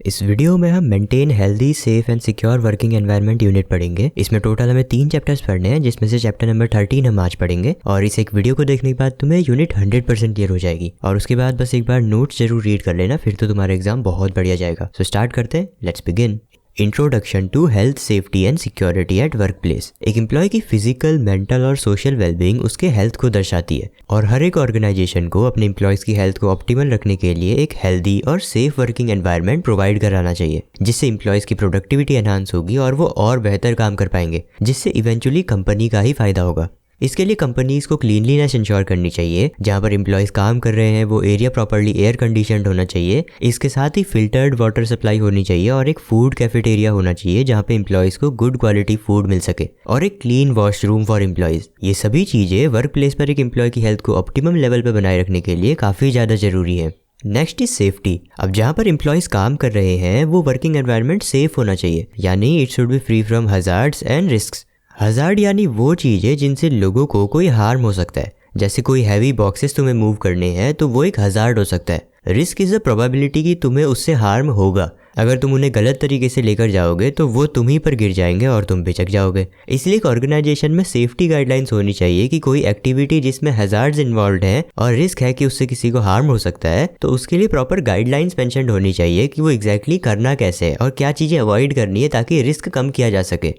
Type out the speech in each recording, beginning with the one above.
इस वीडियो में हम maintain healthy, safe and secure working environment unit पढ़ेंगे। इसमें टोटल हमें 3 चैप्टर्स पढ़ने हैं, जिसमें से चैप्टर नंबर 13 हम आज पढ़ेंगे। और इस एक वीडियो को देखने के बाद तुम्हें यूनिट 100% क्लियर हो जाएगी। और उसके बाद बस एक बार नोट्स जरूर रीड कर लेना, फिर तो तुम्हारा एग्जाम बहुत बढ़िया जाएगा। सो स्टार्ट करते हैं, let's begin. Introduction to health, safety and security at work place. एक एम्प्लॉय की फिजिकल, मेंटल और सोशल वेलबींग उसके हेल्थ को दर्शाती है, और हर एक ऑर्गेनाइजेशन को अपने एम्प्लॉयज की हेल्थ को ऑप्टिमल रखने के लिए एक हेल्दी और सेफ वर्किंग एनवायरनमेंट प्रोवाइड कराना चाहिए, जिससे एम्प्लॉयज की प्रोडक्टिविटी एनहांस होगी और वो और बेहतर काम कर पाएंगे, जिससे इवेंचुअली कंपनी का ही फायदा होगा। इसके लिए कंपनीज को क्लीनलीनेस इंश्योर करनी चाहिए। जहाँ पर एम्प्लॉयज़ काम कर रहे हैं वो एरिया प्रॉपर्ली एयर कंडीशनड होना चाहिए। इसके साथ ही फिल्टर्ड वाटर सप्लाई होनी चाहिए और एक फूड कैफेटेरिया होना चाहिए जहाँ पे एम्प्लॉयज़ को गुड क्वालिटी फूड मिल सके, और एक क्लीन वॉशरूम फॉर एम्प्लॉयज़। ये सभी चीज़ें वर्क प्लेस पर एक एम्प्लॉय की हेल्थ को ऑप्टिमम लेवल पर बनाए रखने के लिए काफ़ी ज़्यादा ज़रूरी है। Next is safety. अब जहाँ पर एम्प्लॉयज़ काम कर रहे हैं वो वर्किंग एनवायरनमेंट सेफ होना चाहिए, यानी it should be free from hazards and risks. Hazard यानी वो चीज़ें जिनसे लोगों को कोई हार्म हो सकता है, जैसे कोई हैवी बॉक्सेस तुम्हें मूव करने हैं तो वो एक हजार्ड हो सकता है। रिस्क इज़ अ प्रोबेबिलिटी कि तुम्हें उससे हार्म होगा। अगर तुम उन्हें गलत तरीके से लेकर जाओगे तो वो तुम ही पर गिर जाएंगे और तुम बेचक जाओगे। इसलिए एक ऑर्गेनाइजेशन में सेफ्टी गाइडलाइंस होनी चाहिए कि कोई एक्टिविटी जिसमें हजार्ड्स इन्वॉल्व हैं और रिस्क है कि उससे किसी को हार्म हो सकता है, तो उसके लिए प्रॉपर गाइडलाइंस मेंशन होनी चाहिए कि वो एग्जैक्टली करना कैसे है और क्या चीज़ें अवॉइड करनी है ताकि रिस्क कम किया जा सके।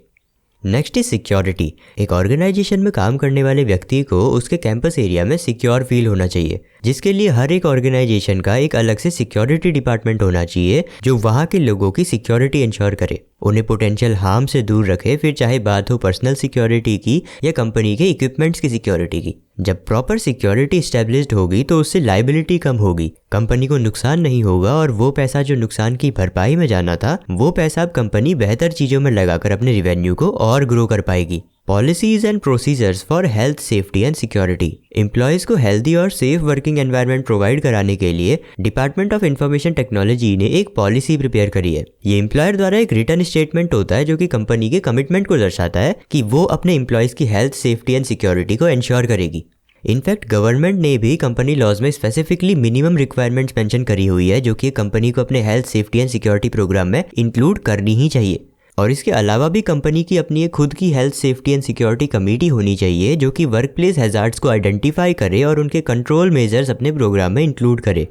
Next is security. एक ऑर्गेनाइजेशन में काम करने वाले व्यक्ति को उसके कैंपस एरिया में सिक्योर फील होना चाहिए, जिसके लिए हर एक ऑर्गेनाइजेशन का एक अलग से सिक्योरिटी डिपार्टमेंट होना चाहिए जो वहाँ के लोगों की सिक्योरिटी इंश्योर करे, उन्हें पोटेंशियल हार्म से दूर रखे, फिर चाहे बात हो पर्सनल सिक्योरिटी की या कंपनी के इक्विपमेंट्स की सिक्योरिटी की। जब प्रॉपर सिक्योरिटी एस्टेब्लिश्ड होगी तो उससे लायबिलिटी कम होगी, कंपनी को नुकसान नहीं होगा, और वो पैसा जो नुकसान की भरपाई में जाना था वो पैसा अब कंपनी बेहतर चीज़ों में लगाकर अपने रिवेन्यू को और ग्रो कर पाएगी। Policies and procedures for health, safety and security. Employees को हेल्दी और सेफ वर्किंग एनवायरनमेंट प्रोवाइड कराने के लिए डिपार्टमेंट ऑफ इंफॉर्मेशन टेक्नोलॉजी ने एक पॉलिसी प्रिपेयर करी है। ये एम्प्लॉयर द्वारा एक रिटन स्टेटमेंट होता है जो कि कंपनी के कमिटमेंट को दर्शाता है कि वो अपने एम्प्लॉयज़ की हेल्थ, सेफ्टी एंड सिक्योरिटी को इंश्योर करेगी। इनफैक्ट गवर्नमेंट ने भी कंपनी लॉज में स्पेसिफिकली मिनिमम रिक्वायरमेंट्स मेंशन करी हुई है, जो कि कंपनी को अपने health, safety and security programme में इंक्लूड करनी ही चाहिए। और इसके अलावा भी कंपनी की अपनी एक खुद की health, safety and security committee होनी चाहिए जो कि वर्क प्लेस हैजार्ड्स को आइडेंटिफाई करे और उनके कंट्रोल मेजर्स अपने प्रोग्राम में इंक्लूड करे।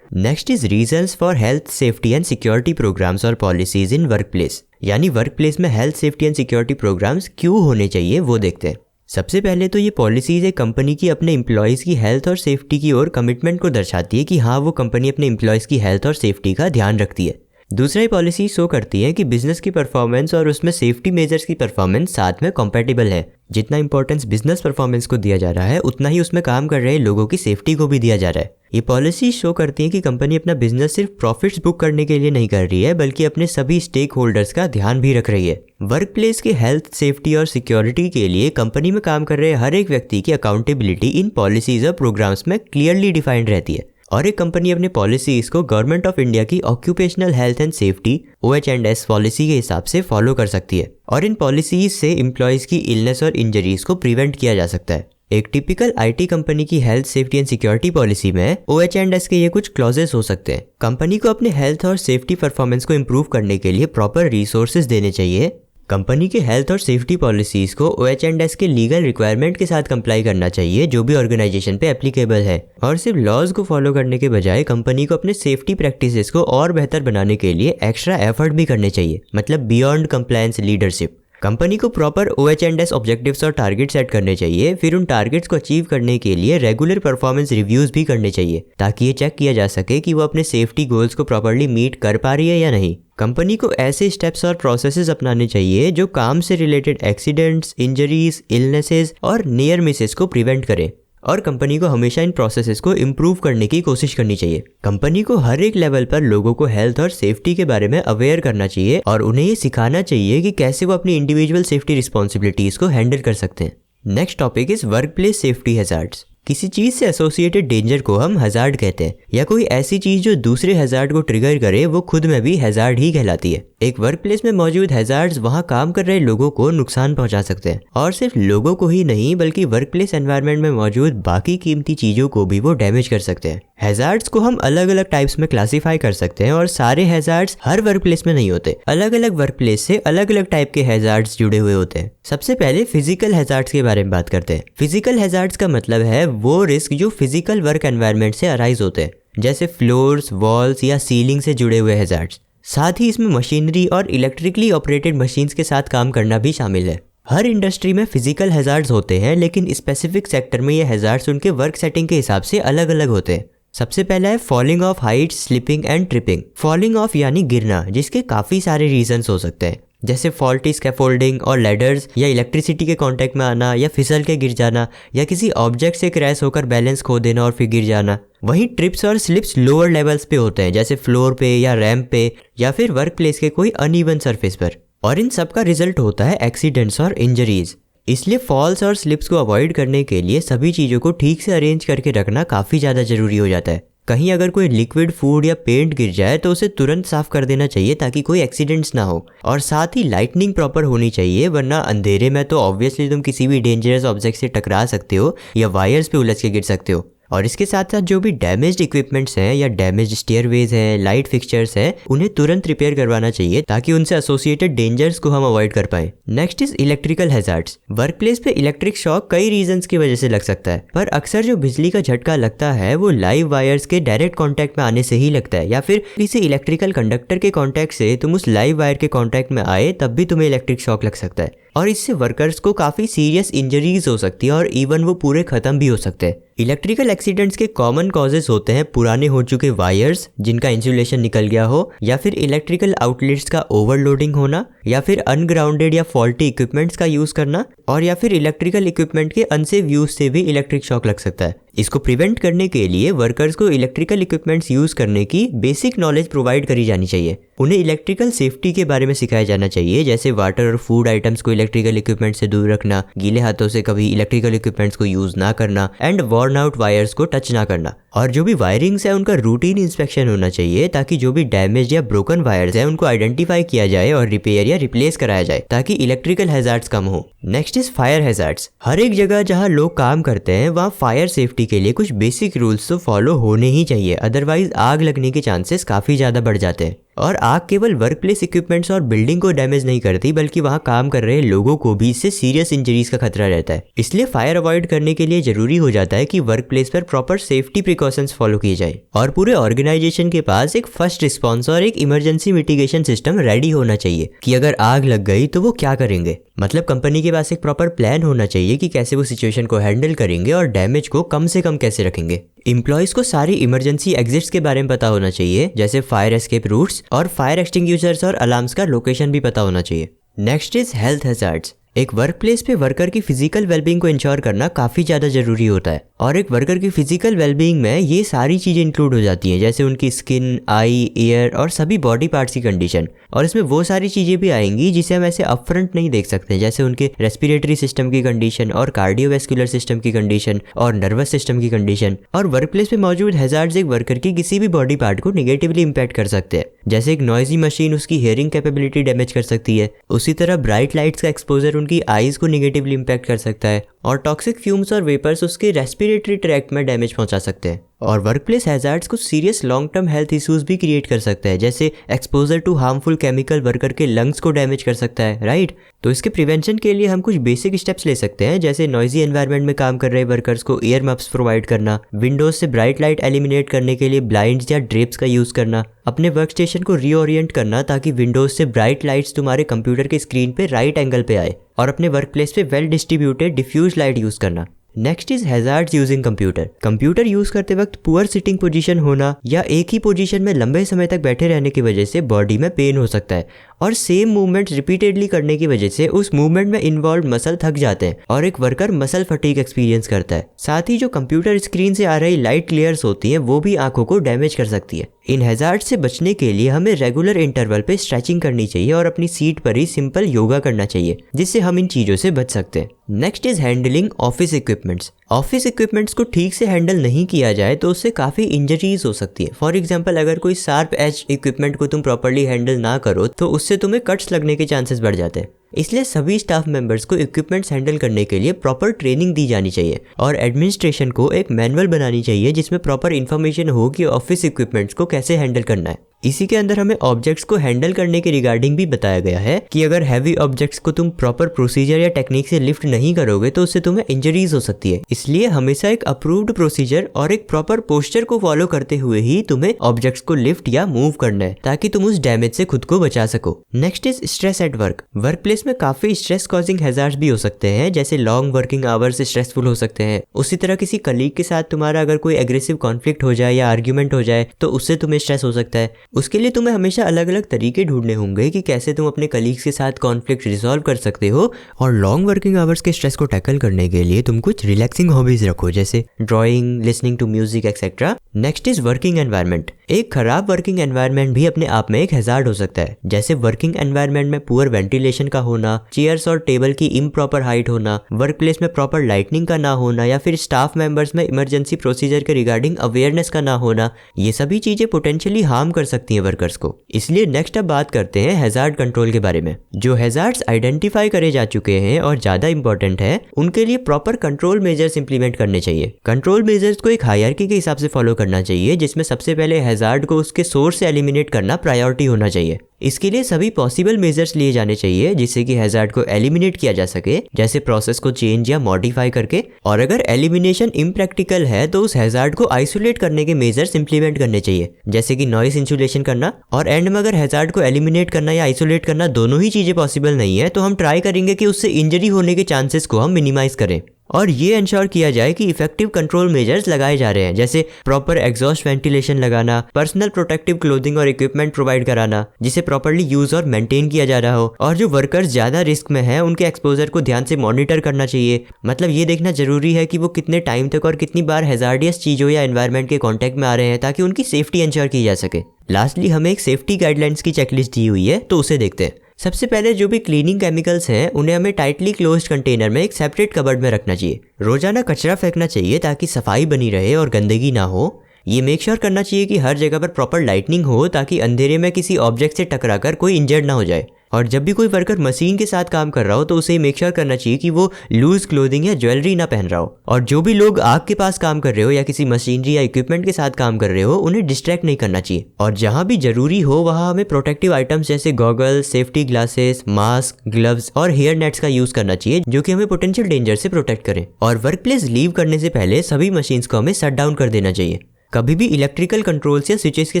Next is reasons for health, safety and security programmes और पॉलिसीज इन वर्क प्लेस। यानी वर्क प्लेस में health, safety and security programmes क्यों होने चाहिए वो देखते हैं। सबसे पहले तो ये पॉलिसीज एक कंपनी की अपने एम्प्लॉयज़ की हेल्थ और सेफ्टी की ओर कमिटमेंट को दर्शाती है कि हाँ, वो कंपनी अपने एम्प्लॉयज़ की हेल्थ और सेफ्टी का ध्यान रखती है। दूसरा, ये पॉलिसी शो करती है कि बिजनेस की परफॉर्मेंस और उसमें सेफ्टी मेजर्स की परफॉर्मेंस साथ में कॉम्पैटिबल है। जितना इंपॉर्टेंस बिजनेस परफॉर्मेंस को दिया जा रहा है उतना ही उसमें काम कर रहे लोगों की सेफ्टी को भी दिया जा रहा है। ये पॉलिसी शो करती है कि कंपनी अपना बिजनेस सिर्फ प्रॉफिट्स बुक करने के लिए नहीं कर रही है, बल्कि अपने सभी स्टेक होल्डर्स का ध्यान भी रख रही है। वर्क प्लेस के हेल्थ, सेफ्टी और सिक्योरिटी के लिए कंपनी में काम कर रहे हर एक व्यक्ति की अकाउंटेबिलिटी इन पॉलिसीज और प्रोग्राम्स में क्लियरली डिफाइंड रहती है, और एक कंपनी अपने पॉलिसीज को गवर्नमेंट ऑफ इंडिया की occupational health and safety OH&S policy के हिसाब से फॉलो कर सकती है, और इन पॉलिसीज से एम्प्लॉयज़ की इलनेस और इंजरीज को प्रिवेंट किया जा सकता है। एक टिपिकल IT कंपनी की health, safety and security policy में OH&S के ये कुछ क्लॉजेस हो सकते हैं। कंपनी को अपने हेल्थ और सेफ्टी परफॉर्मेंस को इम्प्रूव करने के लिए प्रॉपर रिसोर्सेज देने चाहिए। कंपनी के हेल्थ और सेफ्टी पॉलिसीज को OH&S के लीगल रिक्वायरमेंट के साथ कंप्लाई करना चाहिए जो भी ऑर्गेनाइजेशन पे एप्लीकेबल है, और सिर्फ लॉज को फॉलो करने के बजाय कंपनी को अपने सेफ्टी प्रैक्टिसेस को और बेहतर बनाने के लिए एक्स्ट्रा एफर्ट भी करने चाहिए, मतलब बियॉन्ड कंप्लायंस लीडरशिप। कंपनी को प्रॉपर OH&S ऑब्जेक्टिव्स और टारगेट सेट करने चाहिए, फिर उन टारगेट्स को अचीव करने के लिए रेगुलर परफॉर्मेंस रिव्यूज भी करने चाहिए, ताकि ये चेक किया जा सके कि वो अपने सेफ्टी गोल्स को प्रॉपर्ली मीट कर पा रही है या नहीं। कंपनी को ऐसे स्टेप्स और प्रोसेसेस अपनाने चाहिए जो काम से रिलेटेड एक्सीडेंट्स, इंजरीज, इलनेसेस और नियर मिसेस को प्रिवेंट करें, और कंपनी को हमेशा इन प्रोसेसेस को इम्प्रूव करने की कोशिश करनी चाहिए। कंपनी को हर एक लेवल पर लोगों को हेल्थ और सेफ्टी के बारे में अवेयर करना चाहिए, और उन्हें ये सिखाना चाहिए कि कैसे वो अपनी इंडिविजुअल सेफ्टी रिस्पॉन्सिबिलिटीज को हैंडल कर सकते हैं। Next topic is work place safety hazards. किसी चीज से एसोसिएटेड डेंजर को हम हैजार्ड कहते हैं, या कोई ऐसी चीज जो दूसरे हैजार्ड को ट्रिगर करे वो खुद में भी हैजार्ड ही कहलाती है। एक वर्क प्लेस में मौजूद हैजार्ड्स वहां काम कर रहे लोगों को नुकसान पहुंचा सकते हैं, और सिर्फ लोगों को ही नहीं बल्कि वर्क प्लेस एनवायरनमेंट में मौजूद बाकी कीमती चीजों को भी वो डैमेज कर सकते हैं। हैजार्ड्स को हम अलग अलग टाइप्स में क्लासिफाई कर सकते हैं, और सारे हैजार्ड्स हर वर्क प्लेस में नहीं होते। अलग अलग वर्क प्लेस से अलग अलग टाइप के हैजार्ड्स जुड़े हुए होते हैं। सबसे पहले फिजिकल हैजार्ड्स के बारे में बात करते हैं। फिजिकल हैजार्ड्स का मतलब है वो रिस्क जो फिजिकल वर्क एनवायरनमेंट से अराइज होते हैं, जैसे फ्लोर्स, वॉल्स या सीलिंग से जुड़े हुए हैजार्ड्स। साथ ही इसमें मशीनरी और इलेक्ट्रिकली ऑपरेटेड मशीन्स के साथ काम करना भी शामिल है। हर इंडस्ट्री में फिजिकल हैजार्ड्स होते हैं, लेकिन स्पेसिफिक सेक्टर में ये हैजार्ड्स उनके वर्क सेटिंग के हिसाब से अलग अलग होते हैं। सबसे पहला है falling of heights, slipping and tripping. Falling of यानी गिरना, जिसके काफी सारे रीजंस हो सकते हैं, जैसे फॉल्टी स्कैफोल्डिंग और लैडर्स, या इलेक्ट्रिसिटी के कांटेक्ट में आना, या फिसल के गिर जाना, या किसी ऑब्जेक्ट से क्रैश होकर बैलेंस खो देना और फिर गिर जाना। वहीं ट्रिप्स और स्लिप्स लोअर लेवल्स पे होते हैं, जैसे फ्लोर पे या रैंप पे, या फिर वर्क प्लेस के कोई अनइवन सरफेस पर। और इन सब का रिजल्ट होता है एक्सीडेंट्स और इंजरीज। इसलिए फॉल्स और स्लिप्स को अवॉइड करने के लिए सभी चीज़ों को ठीक से अरेंज करके रखना काफ़ी ज़्यादा ज़रूरी हो जाता है। कहीं अगर कोई लिक्विड फूड या पेंट गिर जाए तो उसे तुरंत साफ कर देना चाहिए ताकि कोई एक्सीडेंट्स ना हो। और साथ ही लाइटनिंग प्रॉपर होनी चाहिए, वरना अंधेरे में तो ऑब्वियसली तुम किसी भी डेंजरस ऑब्जेक्ट से टकरा सकते हो या वायर्स पे उलझ के गिर सकते हो। और इसके साथ साथ जो भी डैमेज्ड इक्विपमेंट्स हैं या डैमेज्ड स्टेयरवेज हैं, लाइट फिक्सचर्स हैं, उन्हें तुरंत रिपेयर करवाना चाहिए ताकि उनसे एसोसिएटेड डेंजर्स को हम अवॉइड कर पाएं। Next is electrical hazards. Work place पे इलेक्ट्रिक शॉक कई रीजंस की वजह से लग सकता है, पर अक्सर जो बिजली का झटका लगता है वो लाइव वायर्स के डायरेक्ट कॉन्टैक्ट में आने से ही लगता है, या फिर किसी इलेक्ट्रिकल कंडक्टर के कॉन्टैक्ट से तुम उस लाइव वायर के कॉन्टैक्ट में आए तब भी तुम्हें इलेक्ट्रिक शॉक लग सकता है। और इससे वर्कर्स को काफ़ी सीरियस इंजरीज हो सकती है और इवन वो पूरे ख़त्म भी हो सकते हैं। इलेक्ट्रिकल एक्सीडेंट्स के कॉमन कॉजेज होते हैं पुराने हो चुके वायर्स जिनका इंसुलेशन निकल गया हो, या फिर इलेक्ट्रिकल आउटलेट्स का ओवरलोडिंग होना, या फिर अनग्राउंडेड या फॉल्टी इक्विपमेंट्स का यूज़ करना, और या फिर इलेक्ट्रिकल इक्विपमेंट के अनसेफ यूज से भी इलेक्ट्रिक शॉक लग सकता है। इसको प्रिवेंट करने के लिए वर्कर्स को इलेक्ट्रिकल इक्विपमेंट्स यूज़ करने की बेसिक नॉलेज प्रोवाइड करी जानी चाहिए। उन्हें इलेक्ट्रिकल सेफ्टी के बारे में सिखाया जाना चाहिए, जैसे वाटर और फूड आइटम्स को इलेक्ट्रिकल इक्विपमेंट से दूर रखना, गीले हाथों से कभी इलेक्ट्रिकल इक्विपमेंट्स को यूज़ ना करना, एंड वॉर्न आउट वायर्स को टच ना करना। और जो भी वायरिंग्स है उनका रूटीन इंस्पेक्शन होना चाहिए ताकि जो भी डैमेज या ब्रोकन वायर्स है उनको आइडेंटिफाई किया जाए और रिपेयर या रिप्लेस कराया जाए ताकि इलेक्ट्रिकल हैजार्ड्स कम हो। Next is fire hazards. हर एक जगह जहां लोग काम करते हैं वहां फायर सेफ्टी के लिए कुछ बेसिक रूल्स तो फॉलो होने ही चाहिए, अदरवाइज आग लगने के चांसेस काफी ज्यादा बढ़ जाते हैं। और आग केवल वर्क प्लेस इक्विपमेंट्स और बिल्डिंग को डैमेज नहीं करती बल्कि वहां काम कर रहे लोगों को भी इससे सीरियस इंजरीज का खतरा रहता है। इसलिए फायर अवॉइड करने के लिए जरूरी हो जाता है कि वर्क प्लेस पर प्रॉपर सेफ्टी प्रिकॉशंस फॉलो किए जाए और पूरे ऑर्गेनाइजेशन के पास एक फर्स्ट रिस्पॉन्स और एक इमरजेंसी मिटिगेशन सिस्टम रेडी होना चाहिए कि अगर आग लग गई तो वो क्या करेंगे। मतलब कंपनी के पास एक प्रॉपर प्लान होना चाहिए कि कैसे वो सिचुएशन को हैंडल करेंगे और डैमेज को कम से कम कैसे रखेंगे। एम्प्लॉयज को सारी इमरजेंसी एग्जिट्स के बारे में पता होना चाहिए, जैसे फायर एस्केप रूट्स, और फायर एक्सटिंग्विशर्स और अलार्म्स का लोकेशन भी पता होना चाहिए। Next is health hazards. एक वर्क प्लेस पे वर्कर की फिजिकल वेलबींग को इंश्योर करना काफ़ी ज़्यादा ज़रूरी होता है और एक वर्कर की फिजिकल वेलबींग में ये सारी चीज़ें इंक्लूड हो जाती हैं, जैसे उनकी स्किन, आई, एयर और सभी बॉडी पार्ट्स की कंडीशन। और इसमें वो सारी चीज़ें भी आएंगी जिसे हम ऐसे अपफ्रंट नहीं देख सकते, जैसे उनके रेस्पिरेटरी सिस्टम की कंडीशन और कार्डियोवैस्कुलर सिस्टम की कंडीशन और नर्वस सिस्टम की कंडीशन। और वर्क प्लेस पे मौजूद हैजार्ड्स एक वर्कर की किसी भी बॉडी पार्ट को निगेटिवली इम्पैक्ट कर सकते हैं, जैसे एक नॉइजी मशीन उसकी हियरिंग कैपेबिलिटी डैमेज कर सकती है। उसी तरह ब्राइट लाइट्स का एक्सपोजर उनकी आईज को निगेटिवली इम्पैक्ट कर सकता है और टॉक्सिक फ्यूम्स और वेपर्स उसके रेस्पिरेटरी ट्रैक्ट में डैमेज पहुंचा सकते हैं। और वर्कप्लेस हैजार्ड्स कुछ serious long term health issues भी क्रिएट कर सकता है, जैसे exposure to harmful chemical worker के लंग्स को डैमेज कर सकता है, राइट। तो इसके प्रिवेंशन के लिए हम कुछ बेसिक स्टेप्स ले सकते हैं, जैसे नॉइजी एनवायरनमेंट में काम कर रहे वर्कर्स को ईयर मफ्स प्रोवाइड करना, विंडोज से ब्राइट लाइट एलिमिनेट करने के लिए ब्लाइंड्स या ड्रेप्स का यूज करना, अपने वर्क स्टेशन को रीओरिएंट करना ताकि विंडोज से ब्राइट लाइट्स तुम्हारे कंप्यूटर के स्क्रीन पे राइट एंगल पे आए, और अपने वर्क प्लेस पे well distributed diffuse light use करना। Next is hazards using computer. Computer use करते वक्त पुअर सिटिंग पोजीशन होना या एक ही पोजीशन में लंबे समय तक बैठे रहने की वजह से बॉडी में पेन हो सकता है और सेम मूवमेंट रिपीटेडली करने की वजह से उस मूवमेंट में इन्वॉल्व मसल थक जाते हैं और एक वर्कर मसल फटीग एक्सपीरियंस करता है। साथ ही जो कंप्यूटर स्क्रीन से आ रही लाइट ग्लेयर्स होती हैं वो भी आंखों को डैमेज कर सकती है। इन हैजार्ड से बचने के लिए हमें रेगुलर इंटरवल पे स्ट्रेचिंग करनी चाहिए और अपनी सीट पर ही सिंपल योगा करना चाहिए, जिससे हम इन चीज़ों से बच सकते हैं। Next is handling office equipments. Office equipments को ठीक से हैंडल नहीं किया जाए तो उससे काफ़ी इंजरीज हो सकती है। फॉर एग्जांपल, अगर कोई शार्प एज इक्विपमेंट को तुम प्रॉपर्ली हैंडल ना करो तो उससे तुम्हें कट्स लगने के चांसेस बढ़ जाते हैं। इसलिए सभी स्टाफ मेंबर्स को इक्विपमेंट्स हैंडल करने के लिए प्रॉपर ट्रेनिंग दी जानी चाहिए और एडमिनिस्ट्रेशन को एक मैनुअल बनानी चाहिए जिसमें प्रॉपर इन्फॉर्मेशन हो कि ऑफिस इक्विपमेंट्स को कैसे हैंडल करना है। इसी के अंदर हमें ऑब्जेक्ट्स को हैंडल करने के रिगार्डिंग भी बताया गया है कि अगर हैवी ऑब्जेक्ट्स को तुम प्रॉपर प्रोसीजर या टेक्निक से लिफ्ट नहीं करोगे तो उससे तुम्हें इंजरीज हो सकती है। इसलिए हमेशा एक अप्रूव्ड प्रोसीजर और एक प्रॉपर पोस्चर को फॉलो करते हुए ही तुम्हें ऑब्जेक्ट्स को लिफ्ट या मूव करना है ताकि तुम उस डैमेज से खुद को बचा सको। Next is stress at work. Work place में काफी स्ट्रेस कॉजिंग हैजार्ड्स भी हो सकते हैं, जैसे लॉन्ग वर्किंग आवर्स स्ट्रेसफुल हो सकते हैं। उसी तरह किसी कलीग के साथ तुम्हारा अगर कोई एग्रेसिव कॉन्फ्लिक्ट हो जाए या आर्ग्यूमेंट हो जाए तो उससे तुम्हें स्ट्रेस हो सकता है। उसके लिए तुम्हें हमेशा अलग अलग तरीके ढूंढने होंगे कि कैसे तुम अपने कलीग्स के साथ कॉन्फ्लिक्ट रिजॉल्व कर सकते हो। और लॉन्ग वर्किंग आवर्स के स्ट्रेस को टैकल करने के लिए तुम कुछ रिलैक्सिंग हॉबीज रखो, जैसे drawing, listening to music etcetera. Next is working environment. एक खराब वर्किंग एनवायरनमेंट भी अपने आप में एक हैजार्ड हो सकता है, जैसे वर्किंग एनवायरनमेंट में पुअर वेंटिलेशन का होना, चेयर्स और टेबल की इम्प्रॉपर हाइट होना, वर्क प्लेस में प्रॉपर लाइटनिंग का ना होना या फिर स्टाफ मेंबर्स में इमरजेंसी प्रोसीजर के रिगार्डिंग अवेयरनेस का ना होना। ये सभी चीजें पोटेंशियली हार्म कर सकती हैं वर्कर्स को। इसलिए नेक्स्ट अब बात करते हैं हैजार्ड कंट्रोल के बारे में। जो हैजार्ड्स आइडेंटिफाई करे जा चुके हैं और ज्यादा इंपॉर्टेंट है, उनके लिए प्रॉपर कंट्रोल मेजर्स इंप्लीमेंट करने चाहिए। कंट्रोल मेजर्स को एक हायरार्की के हिसाब से फॉलो करना चाहिए, जिसमें सबसे पहले हैजार्ड को उसके सोर्स से एलिमिनेट करना प्रायोरिटी होना चाहिए। इसके लिए सभी पॉसिबल मेजर्स लिए जाने चाहिए जिससे कि हैजार्ड को एलिमिनेट किया जा सके, जैसे प्रोसेस को चेंज या मॉडिफाई करके। और अगर एलिमिनेशन इम्प्रैक्टिकल है तो उस हैजार्ड को आइसोलेट करने के मेजर्स इंप्लीमेंट करने चाहिए, जैसे कि नॉइस इंसुलेशन करना। और एंड में अगर हैजार्ड को एलिमिनेट करना या आइसोलेट करना दोनों ही चीजें पॉसिबल नहीं है तो हम ट्राई करेंगे कि उससे इंजरी होने के चांसेस को हम मिनिमाइज करें। और ये इंश्योर किया जाए कि इफेक्टिव कंट्रोल मेजर्स लगाए जा रहे हैं, जैसे प्रॉपर एग्जॉस्ट वेंटिलेशन लगाना, पर्सनल प्रोटेक्टिव क्लोथिंग और इक्विपमेंट प्रोवाइड कराना जिसे प्रॉपर्ली यूज और मेंटेन किया जा रहा हो। और जो वर्कर्स ज्यादा रिस्क में हैं उनके एक्सपोजर को ध्यान से मॉनिटर करना चाहिए। मतलब ये देखना जरूरी है कि वो कितने टाइम तक और कितनी बार हैजार्डियस चीजों या एनवायरनमेंट के कॉन्टेक्ट में आ रहे हैं ताकि उनकी सेफ्टी इंश्योर की जा सके। लास्टली हमें एक सेफ्टी गाइडलाइंस की चेकलिस्ट दी हुई है, तो उसे देखते हैं। सबसे पहले जो भी क्लीनिंग केमिकल्स हैं उन्हें हमें टाइटली क्लोज्ड कंटेनर में एक सेपरेट कबर्ड में रखना चाहिए। रोजाना कचरा फेंकना चाहिए ताकि सफाई बनी रहे और गंदगी ना हो। ये मेक श्योर करना चाहिए कि हर जगह पर प्रॉपर लाइटनिंग हो ताकि अंधेरे में किसी ऑब्जेक्ट से टकराकर कोई इंजर्ड ना हो जाए। और जब भी कोई वर्कर मशीन के साथ काम कर रहा हो तो उसे मेक श्योर करना चाहिए कि वो लूज क्लोथिंग या ज्वेलरी ना पहन रहा हो। और जो भी लोग आग के पास काम कर रहे हो या किसी मशीनरी या इक्विपमेंट के साथ काम कर रहे हो उन्हें डिस्ट्रैक्ट नहीं करना चाहिए। और जहां भी जरूरी हो वहां हमें प्रोटेक्टिव आइटम्स जैसे goggles, safety glasses, mask, gloves और हेयर नेट्स का यूज करना चाहिए जो कि हमें पोटेंशियल डेंजर से प्रोटेक्ट करें। और वर्क प्लेस लीव करने से पहले सभी मशीन्स को हमें शट डाउन कर देना चाहिए। कभी भी इलेक्ट्रिकल कंट्रोल्स या स्विचेस के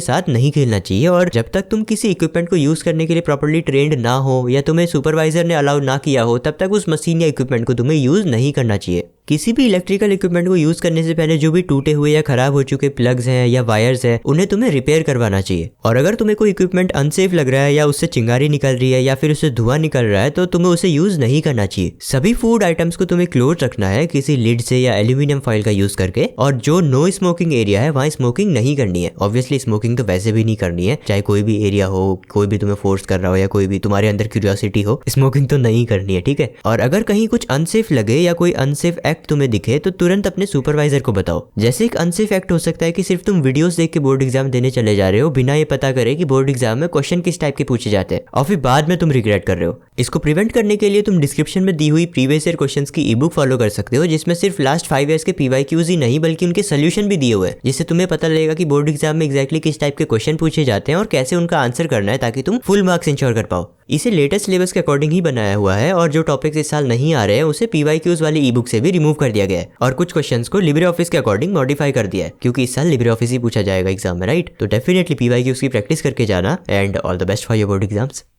साथ नहीं खेलना चाहिए। और जब तक तुम किसी इक्विपमेंट को यूज करने के लिए प्रॉपर्ली ट्रेंड ना हो या तुम्हें सुपरवाइजर ने अलाउ ना किया हो तब तक उस मशीन या इक्विपमेंट को तुम्हें यूज नहीं करना चाहिए। किसी भी इलेक्ट्रिकल इक्विपमेंट को यूज करने से पहले जो भी टूटे हुए या खराब हो चुके प्लग्स हैं या वायर्स हैं उन्हें तुम्हें रिपेयर करवाना चाहिए। और अगर तुम्हें कोई इक्विपमेंट अनसेफ लग रहा है या उससे चिंगारी निकल रही है या फिर उससे धुआं निकल रहा है तो तुम्हें उसे यूज नहीं करना चाहिए। सभी फूड आइटम्स को तुम्हें क्लोज रखना है किसी लिड से या एल्यूमिनियम फॉइल का यूज करके। और जो नो स्मोकिंग एरिया है वहाँ स्मोकिंग नहीं करनी है। ऑब्वियसली स्मोकिंग तो वैसे भी नहीं करनी है, चाहे कोई भी एरिया हो, कोई भी तुम्हें फोर्स कर रहा हो या कोई भी तुम्हारे अंदर क्यूरियोसिटी हो, स्मोकिंग तो नहीं करनी है, ठीक है। और अगर कहीं कुछ अनसेफ लगे या कोई अनसेफ एक्ट तुम्हें दिखे तो तुरंत अपने सुपरवाइजर को बताओ। जैसे एक अनसेफ एक्ट हो सकता है कि सिर्फ तुम वीडियोस देख के बोर्ड एग्जाम देने चले जा रहे हो बिना ये पता करे कि बोर्ड एग्जाम में क्वेश्चन किस टाइप के पूछे जाते हैं और फिर बाद में तुम रिग्रेट कर रहे हो। इसको प्रिवेंट करने के लिए तुम डिस्क्रिप्शन में दी हुई प्रीवियस ईयर क्वेश्चंस की ईबुक फॉलो कर सकते हो जिसमें सिर्फ लास्ट 5 ईयर्स के पीवाईक्यूज ही नहीं बल्कि उनके सोल्यूशन भी दिए हुए हैं, जिससे तुम्हें पता लगेगा कि बोर्ड एग्जाम में एग्जैक्टली किस टाइप के क्वेश्चन पूछे जाते हैं और कैसे उनका आंसर करना है ताकि तुम फुल मार्क्स इंश्योर कर पाओ। इसे लेटेस्ट सिलेबस के अकॉर्डिंग ही बनाया हुआ है और जो टॉपिक्स इस साल नहीं आ रहे हैं उसे पीवाईक्यूज वाली ईबुक से भी रिमूव कर दिया गया है और कुछ क्वेश्चंस को लिब्रे ऑफिस के अकॉर्डिंग मॉडिफाई कर दिया है क्योंकि इस साल लिब्रे ऑफिस ही पूछा जाएगा एग्जाम में, राइट। तो डेफिनेटली पीवाईक्यूज की प्रैक्टिस करके जाना and all the best for your board exams.